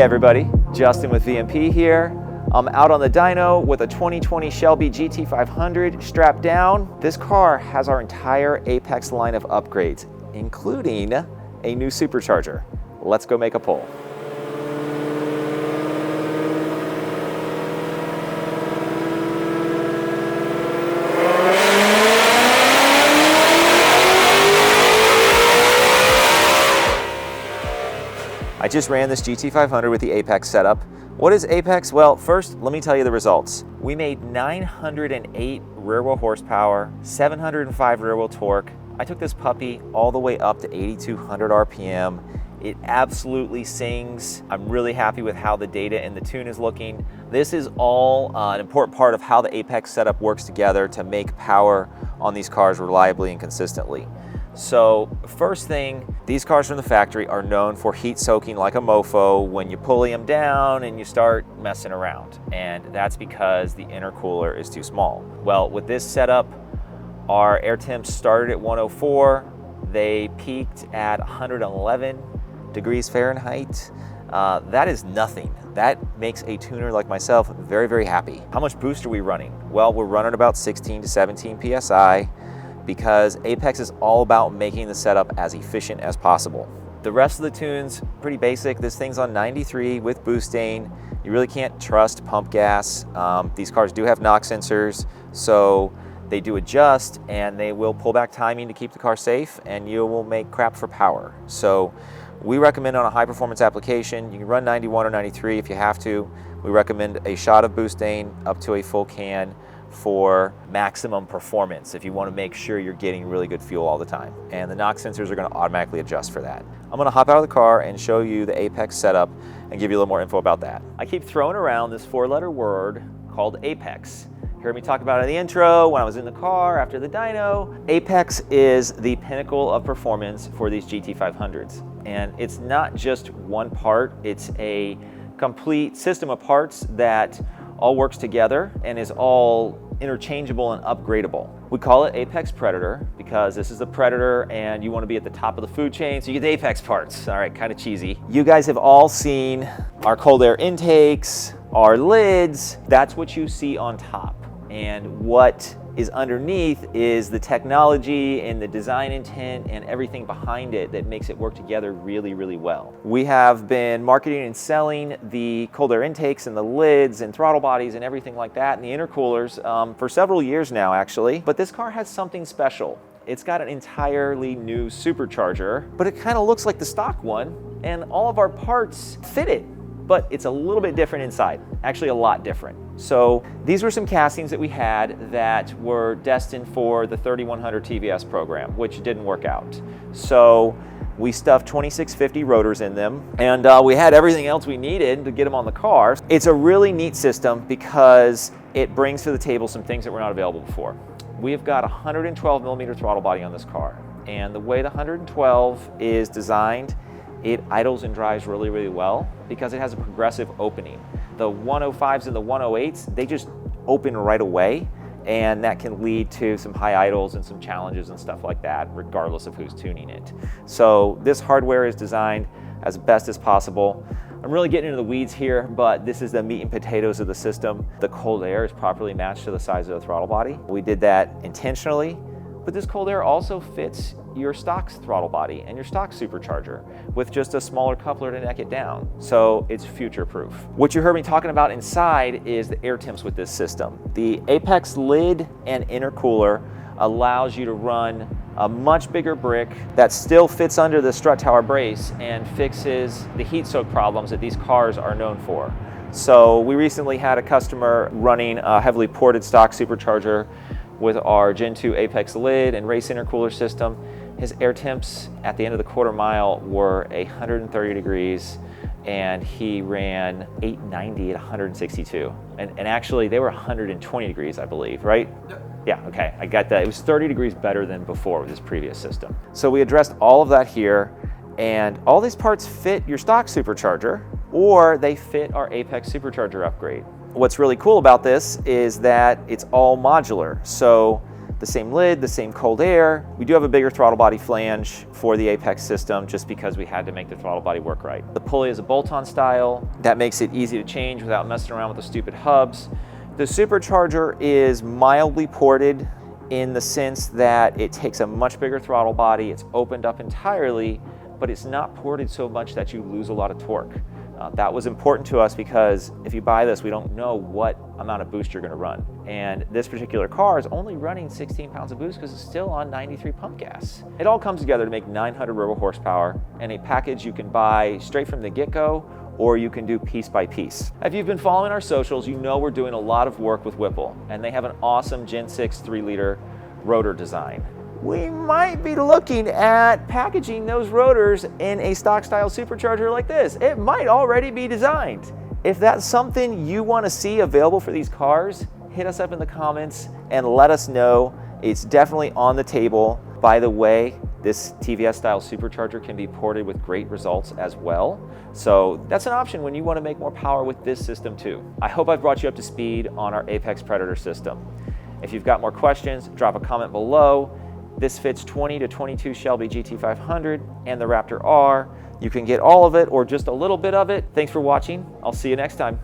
everybody, Justin with VMP here. I'm out on the dyno with a 2020 Shelby GT500 strapped down. This car has our entire Apex line of upgrades, including a new supercharger. Let's go make a pull. I just ran this GT500 with the Apex setup. What is Apex? Well, first, let me tell you the results. We made 908 rear wheel horsepower, 705 rear wheel torque. I took this puppy all the way up to 8,200 RPM. It absolutely sings. I'm really happy with how the data and the tune is looking. This is all an important part of how the Apex setup works together to make power on these cars reliably and consistently. So first thing, these cars from the factory are known for heat soaking like a mofo when you pulley them down and you start messing around. And that's because the intercooler is too small. Well, with this setup, our air temps started at 104. They peaked at 111 degrees Fahrenheit. That is nothing. That makes a tuner like myself very, very happy. How much boost are we running? Well, we're running about 16 to 17 PSI. Because Apex is all about making the setup as efficient as possible. The rest of the tunes, pretty basic. This thing's on 93 with boosting. You really can't trust pump gas. These cars do have knock sensors, so they do adjust and they will pull back timing to keep the car safe, and you will make crap for power. So we recommend on a high performance application, you can run 91 or 93 if you have to. We recommend a shot of boosting up to a full can for maximum performance if you want to make sure you're getting really good fuel all the time. And the knock sensors are going to automatically adjust for that. I'm going to hop out of the car and show you the Apex setup and give you a little more info about that. I keep throwing around this 4-letter word called Apex. You heard me talk about it in the intro, when I was in the car, after the dyno. Apex is the pinnacle of performance for these GT500s. And it's not just one part, it's a complete system of parts that all works together and is all interchangeable and upgradable. We call it Apex Predator because this is a Predator and you want to be at the top of the food chain, so you get the Apex parts. All right, kind of cheesy. You guys have all seen our cold air intakes, our lids. That's what you see on top. And what is underneath is the technology and the design intent and everything behind it that makes it work together really, really well. We have been marketing and selling the cold air intakes and the lids and throttle bodies and everything like that and the intercoolers for several years now, actually. But this car has something special. It's got an entirely new supercharger, but it kind of looks like the stock one, and all of our parts fit it. But it's a little bit different inside, actually a lot different. So these were some castings that we had that were destined for the 3100 TVS program, which didn't work out. So we stuffed 2650 rotors in them, and we had everything else we needed to get them on the car. It's a really neat system because it brings to the table some things that were not available before. We have got a 112 millimeter throttle body on this car, and the way the 112 is designed, it idles and drives really, really well because it has a progressive opening. The 105s and the 108s, they just open right away, and that can lead to some high idles and some challenges and stuff like that, regardless of who's tuning it. So this hardware is designed as best as possible. I'm really getting into the weeds here, but this is the meat and potatoes of the system. The cold air is properly matched to the size of the throttle body. We did that intentionally, but this cold air also fits your stock throttle body and your stock supercharger with just a smaller coupler to neck it down. So it's future-proof. What you heard me talking about inside is the air temps with this system. The Apex lid and intercooler allows you to run a much bigger brick that still fits under the strut tower brace and fixes the heat soak problems that these cars are known for. So we recently had a customer running a heavily ported stock supercharger with our Gen 2 Apex lid and race intercooler system. His air temps at the end of the quarter mile were 130 degrees, and he ran 890 at 162. And actually, they were 120 degrees, I believe, right? Yep. Yeah, okay, I got that. It was 30 degrees better than before with this previous system. So we addressed all of that here, and all these parts fit your stock supercharger, or they fit our Apex Supercharger Upgrade. What's really cool about this is that it's all modular. So the same lid, the same cold air. We do have a bigger throttle body flange for the Apex system just because we had to make the throttle body work right. The pulley is a bolt-on style. That makes it easy to change without messing around with the stupid hubs. The Supercharger is mildly ported in the sense that it takes a much bigger throttle body. It's opened up entirely, but it's not ported so much that you lose a lot of torque. That was important to us because if you buy this, we don't know what amount of boost you're going to run. And this particular car is only running 16 pounds of boost because it's still on 93 pump gas. It all comes together to make 900 rear wheel horsepower and a package you can buy straight from the get-go, or you can do piece by piece. If you've been following our socials, you know we're doing a lot of work with Whipple, and they have an awesome Gen 6 3-liter rotor design. We might be looking at packaging those rotors in a stock style supercharger like this. It might already be designed. If that's something you want to see available for these cars, hit us up in the comments and let us know. It's definitely on the table. By the way, this TVS style supercharger can be ported with great results as well. So that's an option when you want to make more power with this system too. I hope I've brought you up to speed on our Apex Predator system. If you've got more questions, drop a comment below. This fits 20 to 22 Shelby GT500 and the Raptor R. You can get all of it or just a little bit of it. Thanks for watching. I'll see you next time.